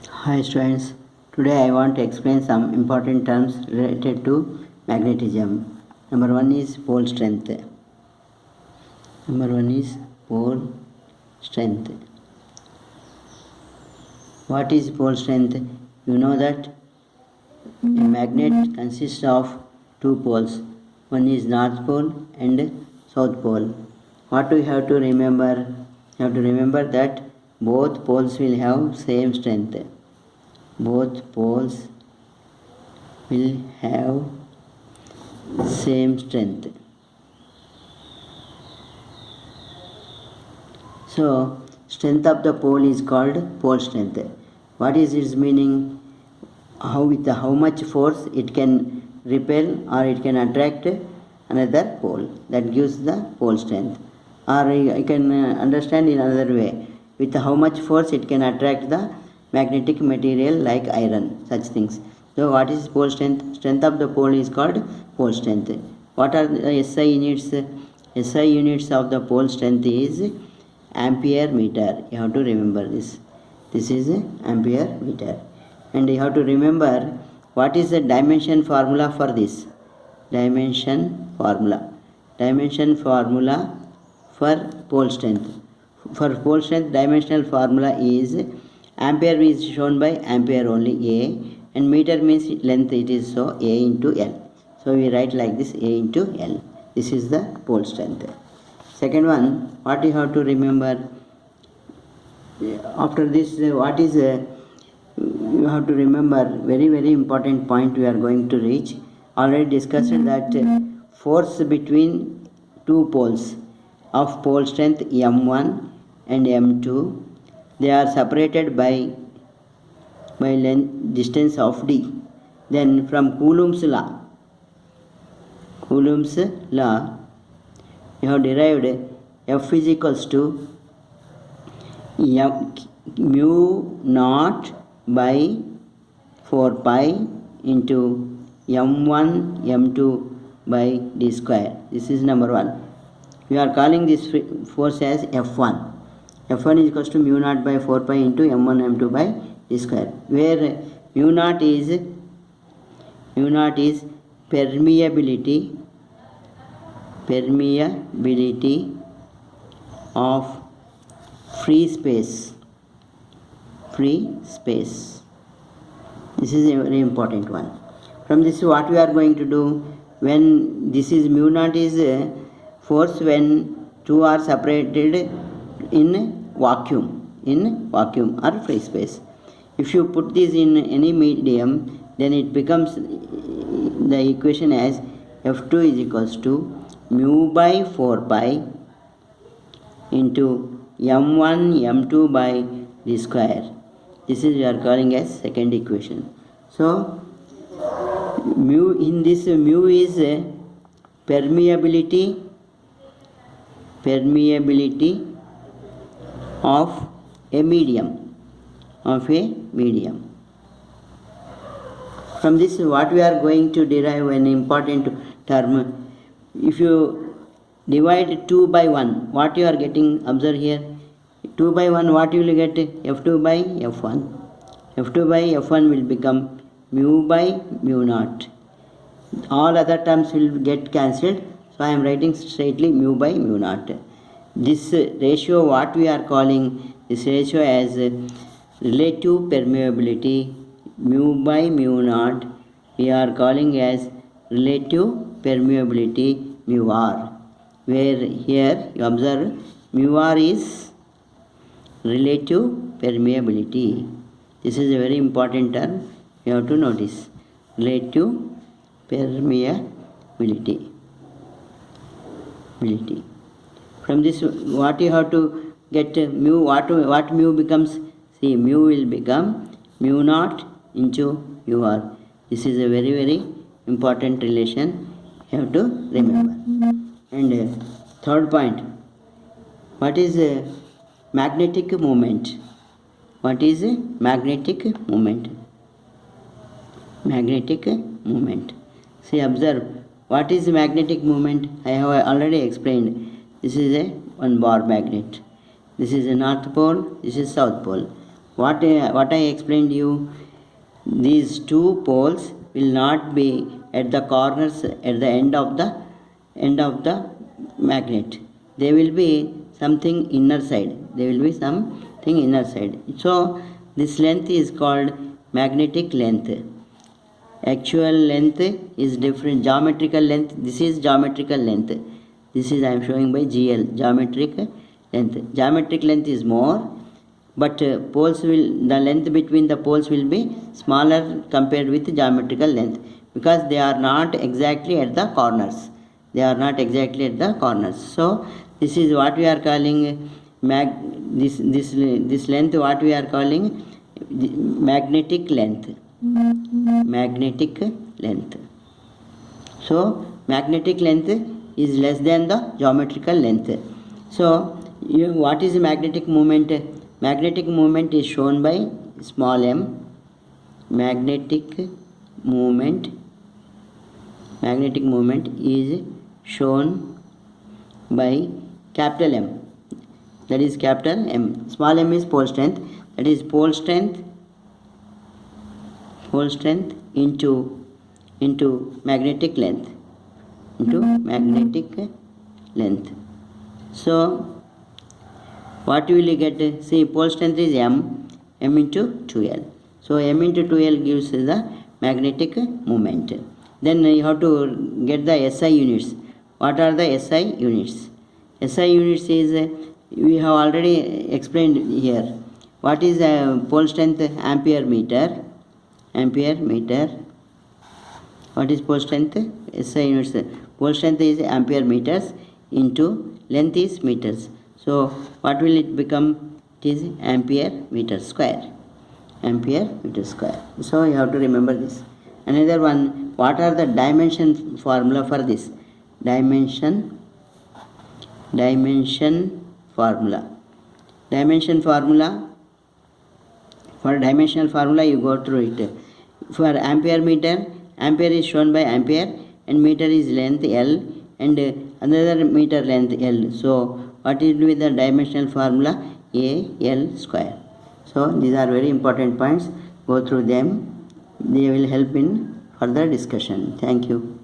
Hi students, today I want to explain some important terms related to magnetism. Number one is pole strength. Number one is pole strength. What is pole strength? You know that a magnet consists of two poles. One is north pole and south pole. What we have to remember? You have to remember that both poles will have same strength. Both poles will have same strength. So strength of the pole is called pole strength. What is its meaning? How much force it can repel or it can attract another pole, that gives the pole strength. Or I can understand in another way, with how much force it can attract the magnetic material like iron, such things. So what is pole strength? Strength of the pole is called pole strength. What are the SI units? SI units of the pole strength is ampere meter. You have to remember this. This is ampere meter. And you have to remember what is the dimension formula for this. Dimension formula for pole strength. For pole strength, dimensional formula is ampere is shown by ampere only, A, and meter means length, it is so A into L. So we write like this, A into L. This is the pole strength. Second one, what you have to remember after this, what is you have to remember very important point we are going to reach. Already discussed that force between two poles of pole strength M1 and M2, they are separated by length distance of d. Then from Coulomb's law, you have derived F is equals to mu naught by 4 pi into m1 m2 by d square. This is number one. We are calling this force as F1. F1 is equals to mu naught by 4 pi into m1 m2 by d square, where mu naught is permeability of free space. This is a very important one. From this, what we are going to do, when this is mu naught is force when two are separated in vacuum or free space. If you put this in any medium, then it becomes the equation as F2 is equals to mu by 4 pi into m1 m2 by d square. This is we are calling as second equation. So mu is permeability of a medium. From this, what we are going to derive an important term. If you divide 2 by 1, what you are getting, observe here, 2 by 1, what you will get? F2 by F1. F2 by F1 will become mu by mu naught. All other terms will get cancelled, so I am writing straightly mu by mu naught. This ratio, what we are calling this ratio as relative permeability, mu by mu naught, we are calling as relative permeability mu r, where here you observe mu r is relative permeability. This is a very important term, you have to notice. Relative permeability. From this, what you have to get mu, what mu becomes? See, mu will become mu naught into mu r. This is a very important relation you have to remember. And third point, what is magnetic moment? What is magnetic moment? See, observe, what is magnetic moment? I have already explained. This is one bar magnet. This is a north pole, this is south pole. what I explained you, these two poles will not be at the corners at the end of the magnet. They will be something inner side. They will be something inner side. So this length is called magnetic length. Actual length is different. Geometrical length, this is geometrical length. This is I am showing by GL, geometric length. Geometric length is more, but the length between the poles will be smaller compared with geometrical length, because they are not exactly at the corners. So this is what we are calling this length, what we are calling magnetic length. So magnetic length is less than the geometrical length. So what is magnetic moment? Magnetic moment is shown by small m. Magnetic moment is shown by capital M. That is capital M. Small m is pole strength. That is pole strength into magnetic length. So what will you get? See, pole strength is m into 2L. So m into 2L gives the magnetic moment. Then you have to get the SI units. What are the SI units? SI units is, we have already explained here. What is pole strength? Ampere meter. What is pole strength? SI units. Pole strength is ampere meters into length is meters. So what will it become? It is ampere meter square. So you have to remember this. Another one, what are the dimension formula for this? Dimension formula. For dimensional formula, you go through it. For ampere meter, ampere is shown by ampere and meter is length L and another meter length L. So what will be the dimensional formula? AL square. So these are very important points. Go through them. They will help in further discussion. Thank you.